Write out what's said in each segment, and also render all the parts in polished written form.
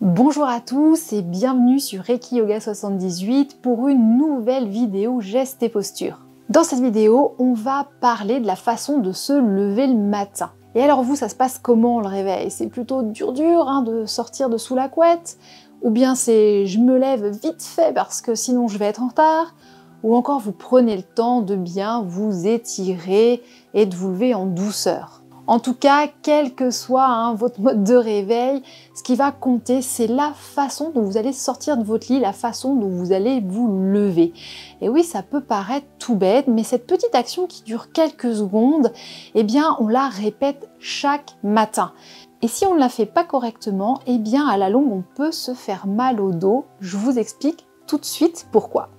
Bonjour à tous et bienvenue sur Reiki Yoga 78 pour une nouvelle vidéo gestes et postures. Dans cette vidéo, on va parler de la façon de se lever le matin. Et alors vous, ça se passe comment le réveil? C'est plutôt dur de sortir de sous la couette? Ou bien c'est je me lève vite fait parce que sinon je vais être en retard? Ou encore vous prenez le temps de bien vous étirer et de vous lever en douceur? En tout cas, quel que soit votre mode de réveil, ce qui va compter, c'est la façon dont vous allez sortir de votre lit, la façon dont vous allez vous lever. Et oui, ça peut paraître tout bête, mais cette petite action qui dure quelques secondes, eh bien, on la répète chaque matin. Et si on ne la fait pas correctement, eh bien, à la longue, on peut se faire mal au dos. Je vous explique tout de suite pourquoi.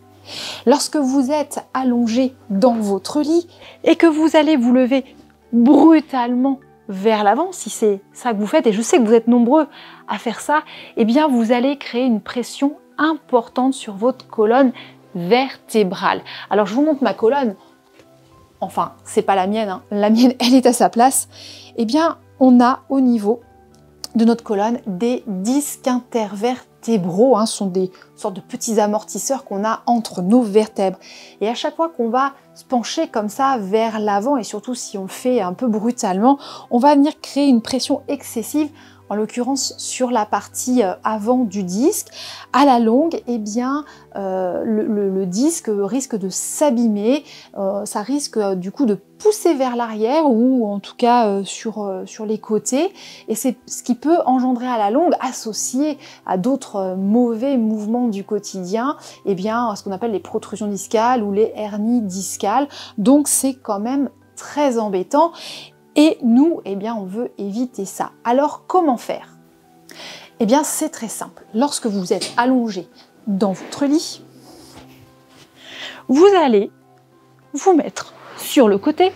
Lorsque vous êtes allongé dans votre lit et que vous allez vous lever brutalement vers l'avant, si c'est ça que vous faites, et je sais que vous êtes nombreux à faire ça, eh bien vous allez créer une pression importante sur votre colonne vertébrale. Alors je vous montre ma colonne, enfin c'est pas la mienne, la mienne elle est à sa place. Eh bien on a au niveau de notre colonne des disques intervertébraux, ce sont des sortes de petits amortisseurs qu'on a entre nos vertèbres. Et à chaque fois qu'on va se pencher comme ça vers l'avant, et surtout si on le fait un peu brutalement, on va venir créer une pression excessive, en l'occurrence sur la partie avant du disque. À la longue, eh bien, le disque risque de s'abîmer, ça risque du coup de pousser vers l'arrière ou en tout cas sur les côtés, et c'est ce qui peut engendrer à la longue, associé à d'autres mauvais mouvements du quotidien, eh bien, ce qu'on appelle les protrusions discales ou les hernies discales. Donc c'est quand même très embêtant. Et nous, eh bien, on veut éviter ça. Alors, comment faire? Eh bien, c'est très simple. Lorsque vous êtes allongé dans votre lit, vous allez vous mettre sur le côté,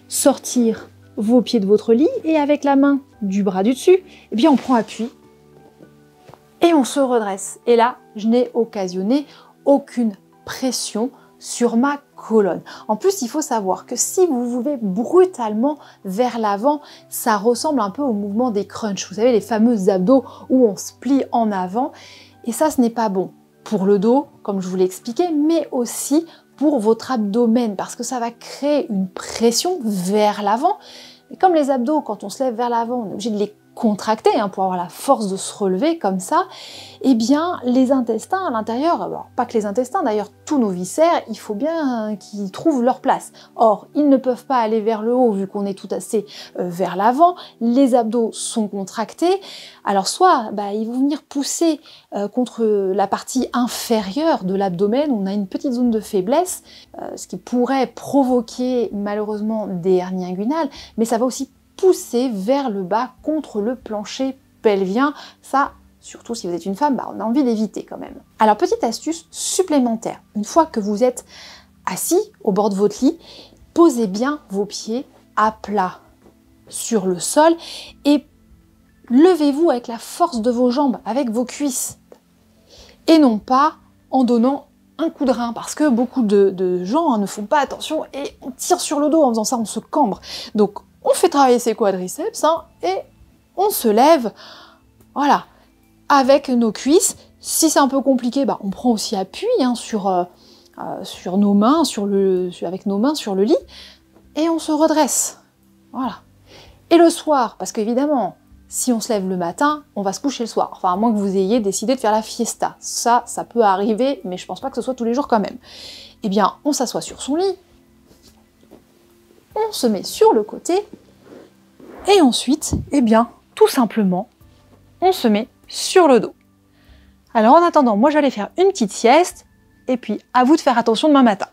sortir vos pieds de votre lit et avec la main du bras du dessus, eh bien, on prend appui et on se redresse. Et là, je n'ai occasionné aucune pression sur ma colonne. En plus, il faut savoir que si vous vous levez brutalement vers l'avant, ça ressemble un peu au mouvement des crunchs. Vous savez, les fameux abdos où on se plie en avant. Et ça, ce n'est pas bon pour le dos, comme je vous l'ai expliqué, mais aussi pour votre abdomen, parce que ça va créer une pression vers l'avant. Et comme les abdos, quand on se lève vers l'avant, on est obligé de les contracter pour avoir la force de se relever comme ça, eh bien les intestins à l'intérieur, alors pas que les intestins d'ailleurs, tous nos viscères, il faut bien qu'ils trouvent leur place. Or, ils ne peuvent pas aller vers le haut vu qu'on est tout assez vers l'avant, les abdos sont contractés, alors soit ils vont venir pousser contre la partie inférieure de l'abdomen, on a une petite zone de faiblesse, ce qui pourrait provoquer malheureusement des hernies inguinales, mais ça va aussi pousser vers le bas contre le plancher pelvien. Ça, surtout si vous êtes une femme, on a envie d'éviter quand même. Alors, petite astuce supplémentaire. Une fois que vous êtes assis au bord de votre lit, posez bien vos pieds à plat sur le sol et levez-vous avec la force de vos jambes, avec vos cuisses. Et non pas en donnant un coup de rein, parce que beaucoup de gens ne font pas attention et on tire sur le dos en faisant ça, on se cambre. Donc, on fait travailler ses quadriceps et on se lève, voilà, avec nos cuisses. Si c'est un peu compliqué, on prend aussi appui sur nos mains, avec nos mains sur le lit, et on se redresse, voilà. Et le soir, parce qu'évidemment, si on se lève le matin, on va se coucher le soir. Enfin, à moins que vous ayez décidé de faire la fiesta. Ça peut arriver, mais je pense pas que ce soit tous les jours quand même. Eh bien, on s'assoit sur son lit, on se met sur le côté, et ensuite, eh bien, tout simplement, on se met sur le dos. Alors en attendant, moi j'allais faire une petite sieste, et puis à vous de faire attention demain matin.